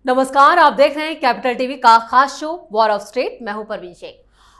नमस्कार, आप देख रहे हैं कैपिटल टीवी का खास शो वॉर ऑफ स्टेट। मैं हूं परवीन शेख।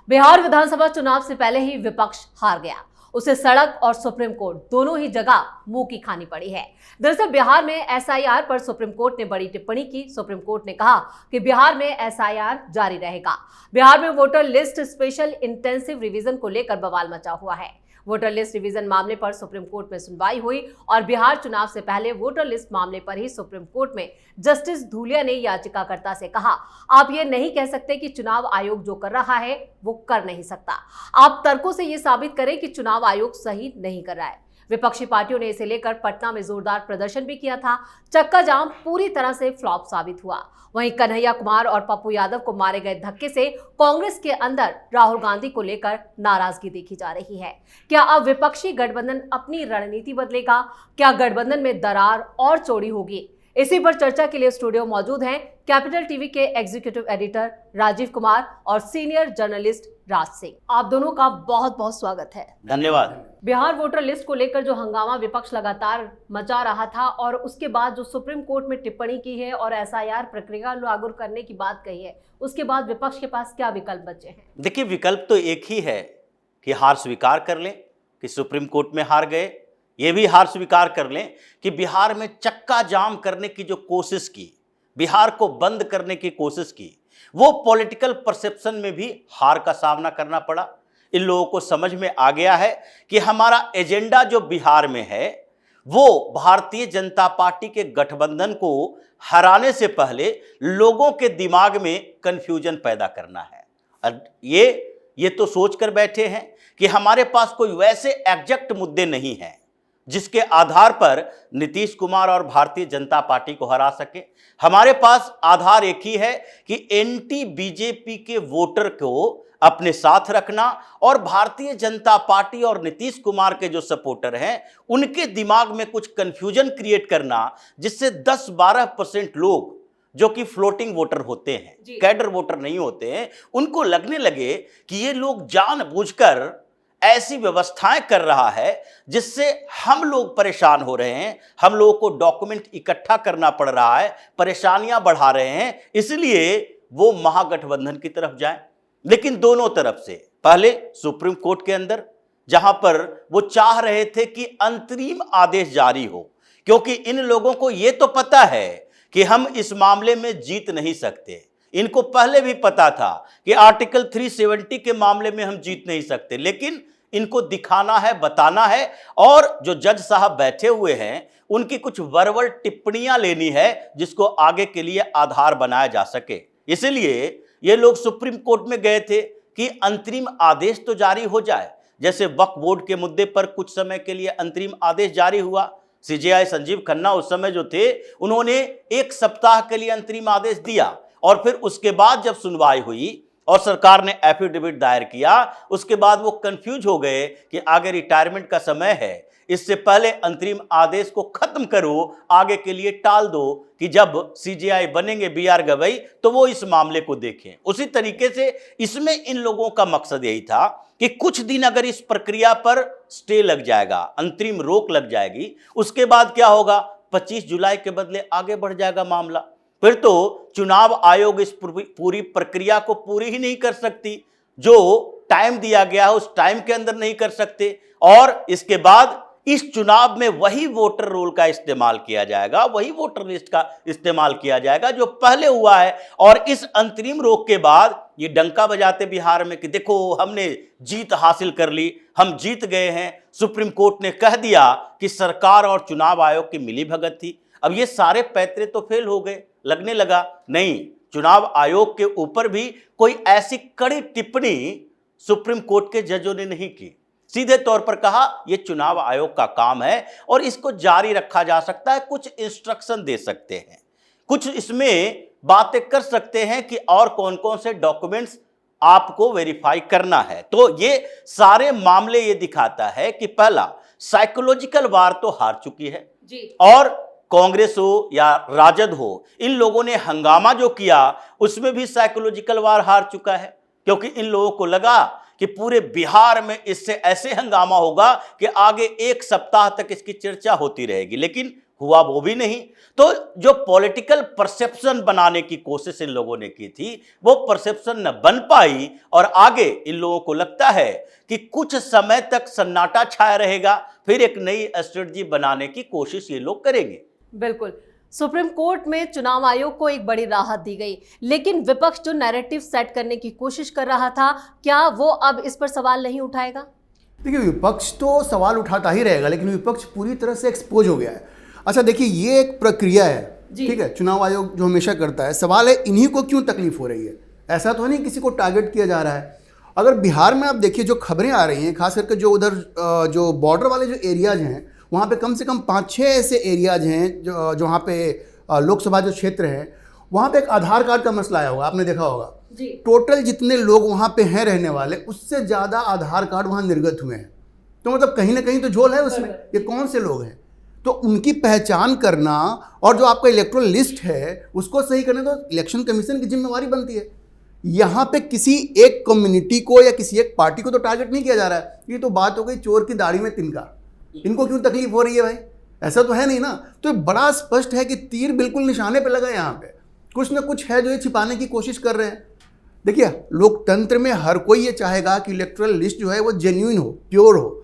बिहार विधानसभा चुनाव से पहले ही विपक्ष हार गया। उसे सड़क और सुप्रीम कोर्ट दोनों ही जगह मुंह की खानी पड़ी है। दरअसल बिहार में एसआईआर पर सुप्रीम कोर्ट ने बड़ी टिप्पणी की। सुप्रीम कोर्ट ने कहा कि बिहार में एसआईआर जारी रहेगा। बिहार में voter list special intensive revision को लेकर बवाल मचा हुआ है। वोटर लिस्ट रिवीजन मामले पर सुप्रीम कोर्ट में सुनवाई हुई और बिहार चुनाव से पहले वोटर लिस्ट मामले पर ही सुप्रीम कोर्ट में जस्टिस धूलिया ने याचिकाकर्ता से कहा, आप ये नहीं कह सकते कि चुनाव आयोग जो कर रहा है वो कर नहीं सकता। आप तर्कों से ये साबित करें कि चुनाव आयोग सही नहीं कर रहा है। विपक्षी पार्टियों ने इसे लेकर पटना में जोरदार प्रदर्शन भी किया था। चक्का जाम पूरी तरह से फ्लॉप साबित हुआ। वहीं कन्हैया कुमार और पप्पू यादव को मारे गए धक्के से कांग्रेस के अंदर राहुल गांधी को लेकर नाराजगी देखी जा रही है। क्या अब विपक्षी गठबंधन अपनी रणनीति बदलेगा? क्या गठबंधन में दरार और चौड़ी होगी? इसी पर चर्चा के लिए स्टूडियो मौजूद हैं कैपिटल टीवी के एग्जीक्यूटिव एडिटर राजीव कुमार और सीनियर जर्नलिस्ट राज सिंह। आप दोनों का बहुत बहुत स्वागत है। धन्यवाद। बिहार वोटर लिस्ट को लेकर जो हंगामा विपक्ष लगातार मचा रहा था और उसके बाद जो सुप्रीम कोर्ट में टिप्पणी की है और एसआईआर प्रक्रिया लागू करने की बात कही है, उसके बाद विपक्ष के पास क्या विकल्प बचे हैं? देखिए, विकल्प तो एक ही है कि हार स्वीकार कर लें कि सुप्रीम कोर्ट में हार गए। ये भी हार स्वीकार कर लें कि बिहार में चक्का जाम करने की जो कोशिश की, बिहार को बंद करने की कोशिश की, वो पॉलिटिकल परसेप्शन में भी हार का सामना करना पड़ा। इन लोगों को समझ में आ गया है कि हमारा एजेंडा जो बिहार में है वो भारतीय जनता पार्टी के गठबंधन को हराने से पहले लोगों के दिमाग में कंफ्यूजन पैदा करना है। ये तो सोच कर बैठे हैं कि हमारे पास कोई वैसे एग्जैक्ट मुद्दे नहीं हैं जिसके आधार पर नीतीश कुमार और भारतीय जनता पार्टी को हरा सके। हमारे पास आधार एक ही है कि एंटी बीजेपी के वोटर को अपने साथ रखना और भारतीय जनता पार्टी और नीतीश कुमार के जो सपोर्टर हैं उनके दिमाग में कुछ कंफ्यूजन क्रिएट करना, जिससे 10-12% लोग जो कि फ्लोटिंग वोटर होते हैं, कैडर वोटर नहीं होते हैं, उनको लगने लगे कि ये लोग जानबूझकर ऐसी व्यवस्थाएं कर रहा है जिससे हम लोग परेशान हो रहे हैं, हम लोगों को डॉक्यूमेंट इकट्ठा करना पड़ रहा है, परेशानियां बढ़ा रहे हैं, इसलिए वो महागठबंधन की तरफ जाएं। लेकिन दोनों तरफ से, पहले सुप्रीम कोर्ट के अंदर जहां पर वो चाह रहे थे कि अंतरिम आदेश जारी हो, क्योंकि इन लोगों को ये तो पता है कि हम इस मामले में जीत नहीं सकते। इनको पहले भी पता था कि आर्टिकल 370 के मामले में हम जीत नहीं सकते, लेकिन इनको दिखाना है, बताना है, और जो जज साहब बैठे हुए हैं उनकी कुछ वर्बल टिप्पणियां लेनी है जिसको आगे के लिए आधार बनाया जा सके। इसलिए ये लोग सुप्रीम कोर्ट में गए थे कि अंतरिम आदेश तो जारी हो जाए। जैसे वक्फ बोर्ड के मुद्दे पर कुछ समय के लिए अंतरिम आदेश जारी हुआ। सीजेआई संजीव खन्ना उस समय जो थे, उन्होंने 1 सप्ताह के लिए अंतरिम आदेश दिया और फिर उसके बाद जब सुनवाई हुई और सरकार ने एफिडेविट दायर किया, उसके बाद वो कंफ्यूज हो गए कि आगे रिटायरमेंट का समय है, इससे पहले अंतरिम आदेश को खत्म करो, आगे के लिए टाल दो कि जब सीजेआई बनेंगे बीआर गवई तो वो इस मामले को देखें। उसी तरीके से इसमें इन लोगों का मकसद यही था कि कुछ दिन अगर इस प्रक्रिया पर स्टे लग जाएगा, अंतरिम रोक लग जाएगी, उसके बाद क्या होगा, 25 जुलाई के बदले आगे बढ़ जाएगा मामला। फिर तो चुनाव आयोग इस पूरी प्रक्रिया को पूरी ही नहीं कर सकती, जो टाइम दिया गया है उस टाइम के अंदर नहीं कर सकते, और इसके बाद इस चुनाव में वही वोटर रोल का इस्तेमाल किया जाएगा, वही वोटर लिस्ट का इस्तेमाल किया जाएगा जो पहले हुआ है। और इस अंतरिम रोक के बाद ये डंका बजाते बिहार में कि देखो हमने जीत हासिल कर ली, हम जीत गए हैं, सुप्रीम कोर्ट ने कह दिया कि सरकार और चुनाव आयोग की मिलीभगत थी। अब ये सारे पैतरे तो फेल हो गए। लगने लगा नहीं, चुनाव आयोग के ऊपर भी कोई ऐसी कड़ी टिप्पणी सुप्रीम कोर्ट के जजों ने नहीं की। सीधे तौर पर कहा यह चुनाव आयोग का काम है और इसको जारी रखा जा सकता है, कुछ इंस्ट्रक्शन दे सकते हैं, कुछ इसमें बातें कर सकते हैं कि और कौन कौन से डॉक्यूमेंट्स आपको वेरीफाई करना है। तो ये सारे मामले ये दिखाता है कि पहला, साइकोलॉजिकल वार तो हार चुकी है जी। और कांग्रेस हो या राजद हो, इन लोगों ने हंगामा जो किया उसमें भी साइकोलॉजिकल वार हार चुका है, क्योंकि इन लोगों को लगा कि पूरे बिहार में इससे ऐसे हंगामा होगा कि आगे 1 सप्ताह तक इसकी चर्चा होती रहेगी। लेकिन हुआ वो भी नहीं। तो जो पॉलिटिकल परसेप्शन बनाने की कोशिश इन लोगों ने की थी वो परसेप्शन न बन पाई, और आगे इन लोगों को लगता है कि कुछ समय तक सन्नाटा छाया रहेगा, फिर एक नई स्ट्रेटजी बनाने की कोशिश ये लोग करेंगे। बिल्कुल। सुप्रीम कोर्ट में चुनाव आयोग को एक बड़ी राहत दी गई, लेकिन विपक्ष जो नैरेटिव सेट करने की कोशिश कर रहा था, क्या वो अब इस पर सवाल नहीं उठाएगा? देखिए, विपक्ष तो सवाल उठाता ही रहेगा, लेकिन विपक्ष पूरी तरह से एक्सपोज हो गया है। अच्छा देखिए, ये एक प्रक्रिया है, ठीक है, चुनाव आयोग जो हमेशा करता है। सवाल है इन्हीं को क्यों तकलीफ हो रही है, ऐसा तो नहीं किसी को टारगेट किया जा रहा है। अगर बिहार में आप देखिए जो खबरें आ रही हैं, खास करके जो उधर जो बॉर्डर वाले जो एरियाज हैं, वहाँ पे कम से कम 5-6 ऐसे एरियाज हैं जो जहाँ पे लोकसभा जो क्षेत्र है, वहाँ पे एक आधार कार्ड का मसला आया होगा, आपने देखा होगा जी। टोटल जितने लोग वहाँ पे हैं रहने वाले, उससे ज़्यादा आधार कार्ड वहाँ निर्गत हुए हैं। तो मतलब कहीं ना कहीं तो झोल है उसमें। ये कौन से लोग हैं, तो उनकी पहचान करना और जो आपका इलेक्टोरल लिस्ट है उसको सही करने तो इलेक्शन कमीशन की जिम्मेवारी बनती है। यहाँ पे किसी एक कम्युनिटी को या किसी एक पार्टी को तो टारगेट नहीं किया जा रहा है। ये तो बात हो गई चोर की दाढ़ी में तिनका, इनको क्यों तकलीफ हो रही है भाई, ऐसा तो है नहीं ना। तो बड़ा स्पष्ट है कि तीर बिल्कुल निशाने पे लगा है। यहाँ पे कुछ ना कुछ है जो ये छिपाने की कोशिश कर रहे हैं। देखिए, लोकतंत्र में हर कोई ये चाहेगा कि इलेक्टोरल लिस्ट जो है वो जेन्युइन हो, प्योर हो।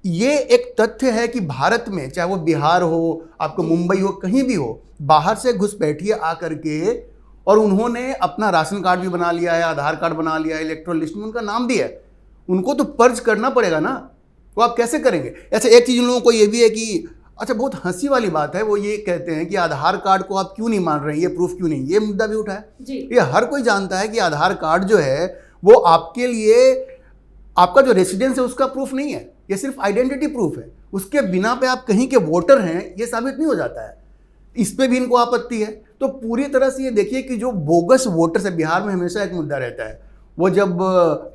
ये एक तथ्य है कि भारत में चाहे वो बिहार हो, आपको मुंबई हो, कहीं भी हो, बाहर से घुसपैठिए आकर के और उन्होंने अपना राशन कार्ड भी बना लिया है, आधार कार्ड बना लिया है, इलेक्टोरल लिस्ट में उनका नाम भी है। उनको तो पर्ज करना पड़ेगा ना, तो आप कैसे करेंगे। अच्छा, एक चीज़ उन लोगों को ये भी है कि अच्छा बहुत हंसी वाली बात है, वो ये कहते हैं कि आधार कार्ड को आप क्यों नहीं मान रहे हैं, ये प्रूफ क्यों नहीं, ये मुद्दा भी उठा है जी। ये हर कोई जानता है कि आधार कार्ड जो है वो आपके लिए आपका जो रेसिडेंस है उसका प्रूफ नहीं है, ये सिर्फ आइडेंटिटी प्रूफ है। उसके बिना पे आप कहीं के वोटर हैं ये साबित नहीं हो जाता है। इस पे भी इनको आपत्ति है। तो पूरी तरह से ये देखिए कि जो बोगस वोटर्स है, बिहार में हमेशा एक मुद्दा रहता है, वो जब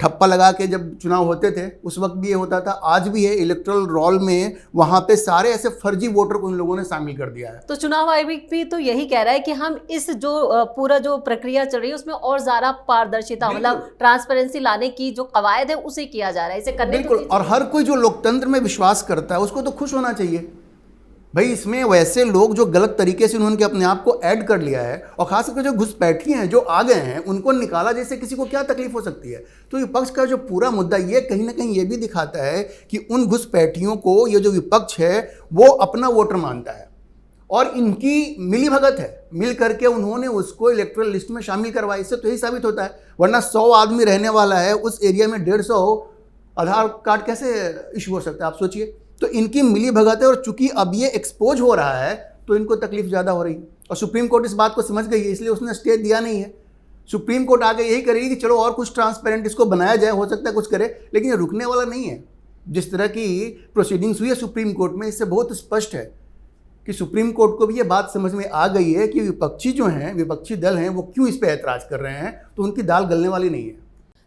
ठप्पा लगा के जब चुनाव होते थे उस वक्त भी ये होता था, आज भी है। इलेक्टोरल रोल में वहाँ पे सारे ऐसे फर्जी वोटर को इन लोगों ने शामिल कर दिया है। तो चुनाव आयोग भी तो यही कह रहा है कि हम इस जो पूरा जो प्रक्रिया चल रही है उसमें और ज्यादा पारदर्शिता, मतलब ट्रांसपेरेंसी लाने की जो कवायद है उसे किया जा रहा है, इसे करने बिल्कुल। और हर कोई जो लोकतंत्र में विश्वास करता है उसको तो खुश होना चाहिए भाई। इसमें वैसे लोग जो गलत तरीके से उन्होंने अपने आप को ऐड कर लिया है, और खास करके जो घुसपैठी हैं, जो आ गए हैं, उनको निकाला जैसे किसी को क्या तकलीफ हो सकती है। तो विपक्ष का जो पूरा मुद्दा ये कहीं ना कहीं ये भी दिखाता है कि उन घुसपैठियों को ये जो विपक्ष है वो अपना वोटर मानता है, और इनकी मिली भगत है, मिल करके उन्होंने उसको इलेक्टोरल लिस्ट में शामिल करवाया। इससे तो यही साबित होता है, वरना 100 आदमी रहने वाला है उस एरिया में 150 आधार कार्ड कैसे इशू हो सकता है, आप सोचिए। तो इनकी मिली भगत है, और चूंकि अब ये एक्सपोज हो रहा है तो इनको तकलीफ ज़्यादा हो रही है। और सुप्रीम कोर्ट इस बात को समझ गई है, इसलिए उसने स्टे दिया नहीं है। सुप्रीम कोर्ट आगे यही करेगी कि चलो और कुछ ट्रांसपेरेंट इसको बनाया जाए, हो सकता है कुछ करे, लेकिन ये रुकने वाला नहीं है। जिस तरह की प्रोसीडिंग्स हुई है सुप्रीम कोर्ट में, इससे बहुत स्पष्ट है कि सुप्रीम कोर्ट को भी ये बात समझ में आ गई है कि विपक्षी जो हैं, विपक्षी दल हैं, वो क्यों इस पर ऐतराज़ कर रहे हैं। तो उनकी दाल गलने वाली नहीं है।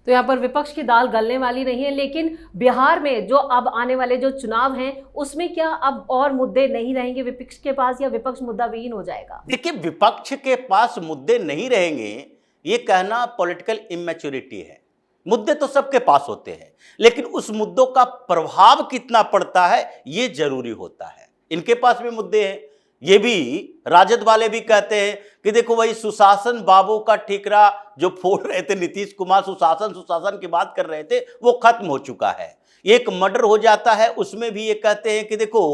तो यहाँ पर विपक्ष की दाल गलने वाली नहीं है, लेकिन बिहार में जो अब आने वाले जो चुनाव हैं उसमें क्या अब और मुद्दे नहीं रहेंगे विपक्ष के पास, या विपक्ष मुद्दा विहीन हो जाएगा? देखिए, विपक्ष के पास मुद्दे नहीं रहेंगे ये कहना पॉलिटिकल इमैच्योरिटी है। मुद्दे तो सबके पास होते हैं, लेकिन उस मुद्दों का प्रभाव कितना पड़ता है ये जरूरी होता है। इनके पास भी मुद्दे हैं, ये भी राजद वाले भी कहते हैं कि देखो भाई, सुशासन बाबू का ठीकरा जो फोड़ रहे थे नीतीश कुमार, सुशासन की बात कर रहे थे, वो खत्म हो चुका है। एक मर्डर हो जाता है उसमें भी ये कहते हैं कि देखो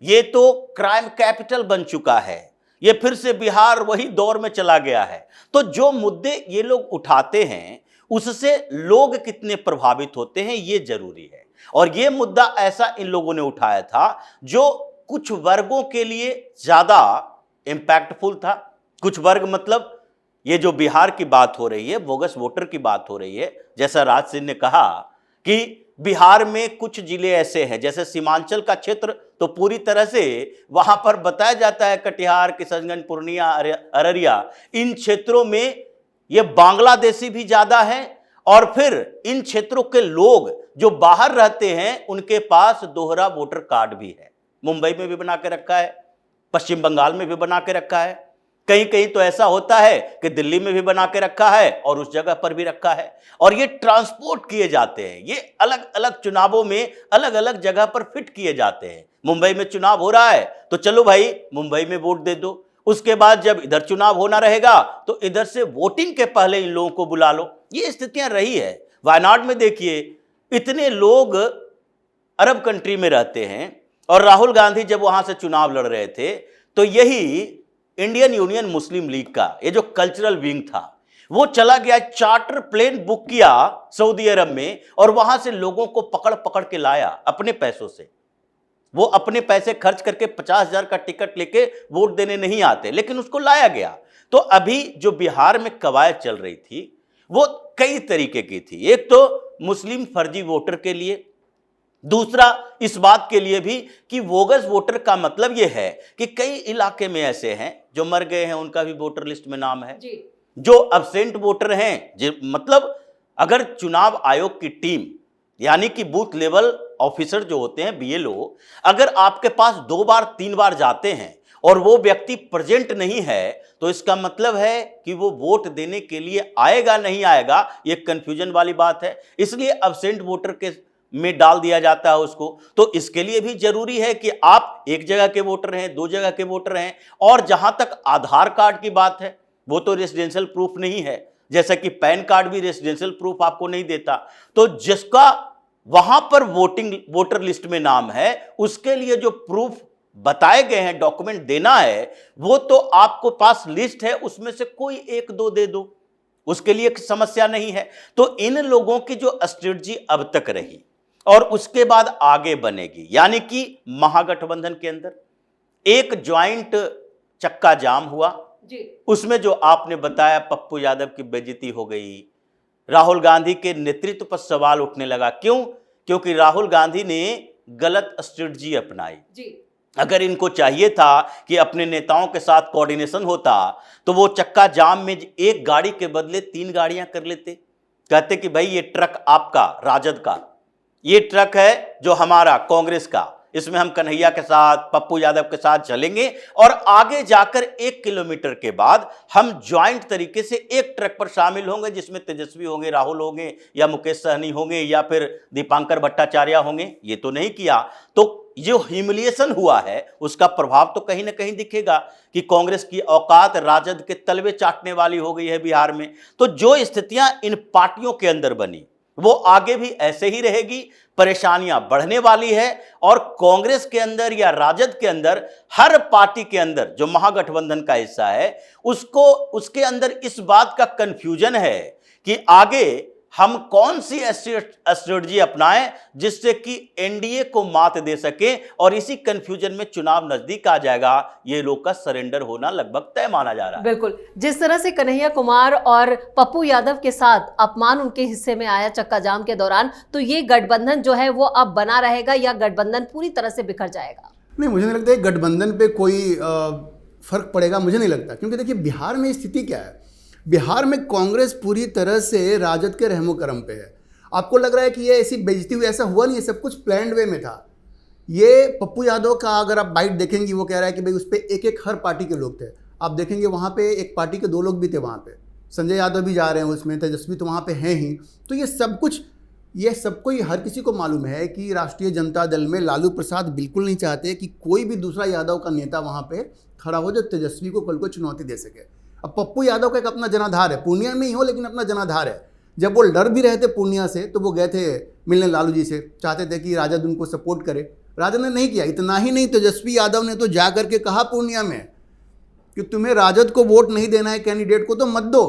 ये तो क्राइम कैपिटल बन चुका है, ये फिर से बिहार वही दौर में चला गया है। तो जो मुद्दे ये लोग उठाते हैं उससे लोग कितने प्रभावित होते हैं ये जरूरी है। और ये मुद्दा ऐसा इन लोगों ने उठाया था जो कुछ वर्गों के लिए ज्यादा इंपैक्टफुल था। कुछ वर्ग मतलब ये जो बिहार की बात हो रही है, बोगस वोटर की बात हो रही है, जैसा राज सिंह ने कहा कि बिहार में कुछ जिले ऐसे हैं, जैसे सीमांचल का क्षेत्र तो पूरी तरह से वहां पर बताया जाता है, कटिहार, किशनगंज, पूर्णिया, अररिया, इन क्षेत्रों में ये बांग्लादेशी भी ज्यादा हैं। और फिर इन क्षेत्रों के लोग जो बाहर रहते हैं उनके पास दोहरा वोटर कार्ड भी है। मुंबई में भी बना के रखा है, पश्चिम बंगाल में भी बना के रखा है। कहीं कहीं तो ऐसा होता है कि दिल्ली में भी बना के रखा है और उस जगह पर भी रखा है, और ये ट्रांसपोर्ट किए जाते हैं, ये अलग अलग चुनावों में अलग अलग जगह पर फिट किए जाते हैं। मुंबई में चुनाव हो रहा है तो चलो भाई मुंबई में वोट दे दो, उसके बाद जब इधर चुनाव होना रहेगा तो इधर से वोटिंग के पहले इन लोगों को बुला लो। ये स्थितियां रही है। वायनाड में देखिए, इतने लोग अरब कंट्री में रहते हैं, और राहुल गांधी जब वहां से चुनाव लड़ रहे थे तो यही इंडियन यूनियन मुस्लिम लीग का ये जो कल्चरल विंग था वो चला गया, चार्टर प्लेन बुक किया सऊदी अरब में, और वहां से लोगों को पकड़ पकड़ के लाया अपने पैसों से। वो अपने पैसे खर्च करके 50,000 का टिकट लेके वोट देने नहीं आते, लेकिन उसको लाया गया। तो अभी जो बिहार में कवायद चल रही थी वो कई तरीके की थी। एक तो मुस्लिम फर्जी वोटर के लिए, दूसरा इस बात के लिए भी कि बोगस वोटर का मतलब यह है कि कई इलाके में ऐसे हैं जो मर गए हैं, उनका भी वोटर लिस्ट में नाम है जी। जो अब्सेंट वोटर हैं, मतलब अगर चुनाव आयोग की टीम यानी कि बूथ लेवल ऑफिसर जो होते हैं BLO, अगर आपके पास 2 बार 3 बार जाते हैं और वो व्यक्ति प्रेजेंट नहीं है तो इसका मतलब है कि वो वोट देने के लिए आएगा नहीं आएगा, ये कंफ्यूजन वाली बात है। इसलिए अब्सेंट वोटर के में डाल दिया जाता है उसको। तो इसके लिए भी जरूरी है कि आप एक जगह के वोटर हैं, 2 जगह के वोटर हैं। और जहां तक आधार कार्ड की बात है, वो तो रेजिडेंशियल प्रूफ नहीं है, जैसा कि पैन कार्ड भी रेजिडेंशियल प्रूफ आपको नहीं देता। तो जिसका वहां पर वोटर लिस्ट में नाम है, उसके लिए जो प्रूफ बताए गए हैं, डॉक्यूमेंट देना है, वो तो आपको पास लिस्ट है, उसमें से कोई 1-2 दे दो, उसके लिए समस्या नहीं है। तो इन लोगों की जो स्ट्रेटजी अब तक रही और उसके बाद आगे बनेगी, यानी कि महागठबंधन के अंदर एक ज्वाइंट चक्का जाम हुआ जी। उसमें जो आपने बताया पप्पू यादव की बेइज्जती हो गई, राहुल गांधी के नेतृत्व पर सवाल उठने लगा। क्यों? क्योंकि राहुल गांधी ने गलत स्ट्रेटजी अपनाई जी। अगर इनको चाहिए था कि अपने नेताओं के साथ कोऑर्डिनेशन होता तो वो चक्का जाम में एक गाड़ी के बदले 3 गाड़ियां कर लेते। कहते कि भाई ये ट्रक आपका राजद का, ये ट्रक है जो हमारा कांग्रेस का, इसमें हम कन्हैया के साथ, पप्पू यादव के साथ चलेंगे, और आगे जाकर 1 किलोमीटर के बाद हम ज्वाइंट तरीके से एक ट्रक पर शामिल होंगे, जिसमें तेजस्वी होंगे, राहुल होंगे, या मुकेश सहनी होंगे, या फिर दीपांकर भट्टाचार्य होंगे। ये तो नहीं किया। तो जो ह्यूमिलिएशन हुआ है उसका प्रभाव तो कहीं ना कहीं दिखेगा कि कांग्रेस की औकात राजद के तलवे चाटने वाली हो गई है बिहार में। तो जो स्थितियां इन पार्टियों के अंदर बनी वो आगे भी ऐसे ही रहेगी, परेशानियां बढ़ने वाली है। और कांग्रेस के अंदर या राजद के अंदर, हर पार्टी के अंदर जो महागठबंधन का हिस्सा है, उसके अंदर इस बात का कंफ्यूजन है कि आगे हम कौन सी स्ट्रेटजी अपनाएं जिससे कि एनडीए को मात दे सके। और इसी कंफ्यूजन में चुनाव नजदीक आ जाएगा, ये लोग का सरेंडर होना लगभग तय माना जा रहा है। बिल्कुल, जिस तरह से कन्हैया कुमार और पप्पू यादव के साथ अपमान उनके हिस्से में आया चक्का जाम के दौरान, तो ये गठबंधन जो है वो अब बना रहेगा या गठबंधन पूरी तरह से बिखर जाएगा? नहीं, मुझे नहीं लगता है गठबंधन पे कोई फर्क पड़ेगा, मुझे नहीं लगता। क्योंकि देखिए बिहार में स्थिति क्या है, बिहार में कांग्रेस पूरी तरह से राजद के रहमो करम पे है। आपको लग रहा है कि ये ऐसी बेइज्जती हुई, ऐसा हुआ नहीं है, सब कुछ प्लान्ड वे में था। ये पप्पू यादव का अगर आप बाइट देखेंगे, वो कह रहा है कि भाई उस पर एक हर पार्टी के लोग थे। आप देखेंगे वहाँ पे एक पार्टी के 2 लोग भी थे, वहाँ पे संजय यादव भी जा रहे हैं उसमें, तेजस्वी तो वहाँ पे हैं ही। तो ये सब कुछ, ये सबको, हर किसी को मालूम है कि राष्ट्रीय जनता दल में लालू प्रसाद बिल्कुल नहीं चाहते कि कोई भी दूसरा यादव का नेता वहाँ पे खड़ा हो जो तेजस्वी को कल को चुनौती दे सके। अब पप्पू यादव का एक अपना जनाधार है, पूर्णिया में ही हो लेकिन अपना जनाधार है। जब वो डर भी रहे थे पूर्णिया से तो वो गए थे मिलने लालू जी से, चाहते थे कि राजद उनको सपोर्ट करे। राजद ने नहीं किया। इतना ही नहीं, तेजस्वी यादव ने तो जा करके कहा पूर्णिया में कि तुम्हें राजद को वोट नहीं देना है, कैंडिडेट को तो मत दो,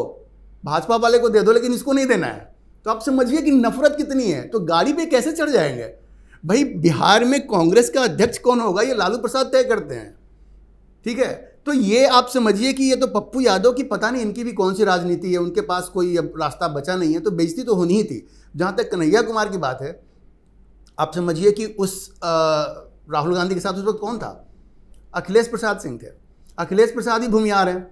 भाजपा वाले को दे दो, लेकिन इसको नहीं देना है। तो आप समझिए कि नफरत कितनी है। तो गाड़ी पे कैसे चढ़ जाएंगे भाई? बिहार में कांग्रेस का अध्यक्ष कौन होगा ये लालू प्रसाद तय करते हैं, ठीक है। तो ये आप समझिए कि ये तो पप्पू यादव की, पता नहीं इनकी भी कौन सी राजनीति है, उनके पास कोई अब रास्ता बचा नहीं है, तो बेइज्जती तो होनी ही थी। जहाँ तक कन्हैया कुमार की बात है, आप समझिए कि उस राहुल गांधी के साथ उस वक्त कौन था? अखिलेश प्रसाद सिंह थे। अखिलेश प्रसाद ही भूमिहार हैं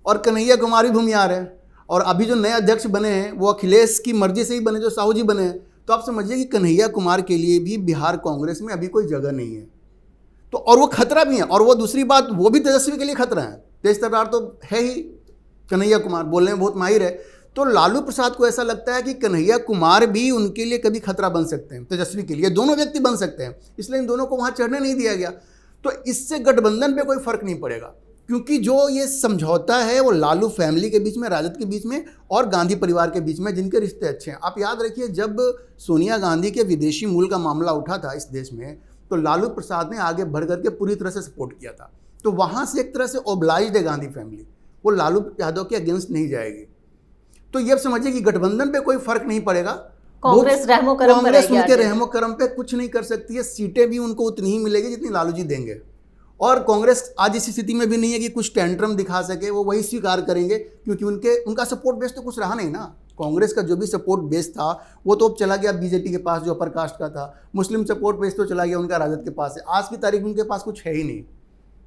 और कन्हैया कुमार भी भूमिहार हैं, और अभी जो नए अध्यक्ष बने हैं वो अखिलेश की मर्जी से ही बने, जो साहू जी बने हैं। तो आप समझिए कि कन्हैया कुमार के लिए भी बिहार कांग्रेस में अभी कोई जगह नहीं है। तो और वो खतरा भी है। और वो दूसरी बात, वो भी तेजस्वी के लिए खतरा है। तेज तर्रार तो है ही कन्हैया कुमार, बोलने में बहुत माहिर है। तो लालू प्रसाद को ऐसा लगता है कि कन्हैया कुमार भी उनके लिए कभी खतरा बन सकते हैं, तेजस्वी के लिए दोनों व्यक्ति बन सकते हैं, इसलिए इन दोनों को वहाँ चढ़ने नहीं दिया गया। तो इससे गठबंधन पे कोई फर्क नहीं पड़ेगा, क्योंकि जो ये समझौता है वो लालू फैमिली के बीच में, राजद के बीच में और गांधी परिवार के बीच में, जिनके रिश्ते अच्छे हैं। आप याद रखिए, जब सोनिया गांधी के विदेशी मूल का मामला उठा था इस देश में, तो लालू प्रसाद ने आगे बढ़ करके पूरी तरह से सपोर्ट किया था। तो वहाँ से एक तरह से ओब्लाइज्ड है गांधी फैमिली, वो लालू यादव के अगेंस्ट नहीं जाएगी। तो ये समझिए कि गठबंधन पे कोई फर्क नहीं पड़ेगा। कांग्रेस रहमो करम पर कांग्रेस रहेगी उनके आगे। रहमो करम पे कुछ नहीं कर सकती है, सीटें भी उनको उतनी ही मिलेगी जितनी लालू जी देंगे। और कांग्रेस आज इस स्थिति में भी नहीं है कि कुछ टेंट्रम दिखा सके, वो वही स्वीकार करेंगे, क्योंकि उनका सपोर्ट बेस तो कुछ रहा नहीं ना। कांग्रेस का जो भी सपोर्ट बेस था वो तो अब चला गया बीजेपी के पास, जो अपर कास्ट का था। मुस्लिम सपोर्ट बेस तो चला गया उनका राजद के पास है। आज की तारीख में उनके पास कुछ है ही नहीं,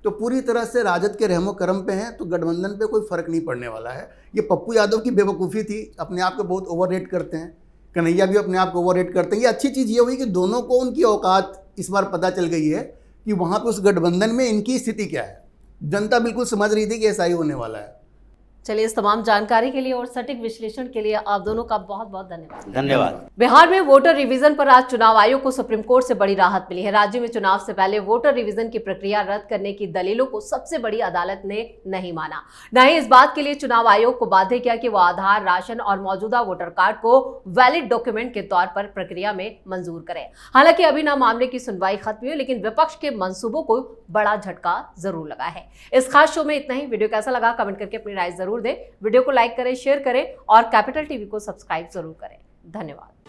तो पूरी तरह से राजद के रहमो करम पे हैं, तो गठबंधन पे कोई फर्क नहीं पड़ने वाला है। ये पप्पू यादव की बेवकूफ़ी थी, अपने आप को बहुत ओवररेट करते हैं, कन्हैया भी अपने आप को ओवररेट करते हैं। ये अच्छी चीज़ ये हुई कि दोनों को उनकी औकात इस बार पता चल गई है कि वहाँ पे उस गठबंधन में इनकी स्थिति क्या है। जनता बिल्कुल समझ रही थी कि ऐसा ही होने वाला है। चलिए, इस तमाम जानकारी के लिए और सटीक विश्लेषण के लिए आप दोनों का बहुत बहुत धन्यवाद। धन्यवाद। बिहार में वोटर रिवीजन पर आज चुनाव आयोग को सुप्रीम कोर्ट से बड़ी राहत मिली है। राज्य में चुनाव से पहले वोटर रिवीजन की प्रक्रिया रद्द करने की दलीलों को सबसे बड़ी अदालत ने नहीं माना। न ही इस बात के लिए चुनाव आयोग को बाध्य किया कि वो आधार, राशन और मौजूदा वोटर कार्ड को वैलिड डॉक्यूमेंट के तौर पर प्रक्रिया में मंजूर करे। हालांकि अभी न मामले की सुनवाई खत्म हुई, लेकिन विपक्ष के मंसूबों को बड़ा झटका जरूर लगा है। इस खास शो में इतना ही। वीडियो कैसा लगा कमेंट करके अपनी राय जरूर दें। वीडियो को लाइक करें, शेयर करें और कैपिटल टीवी को सब्सक्राइब जरूर करें। धन्यवाद।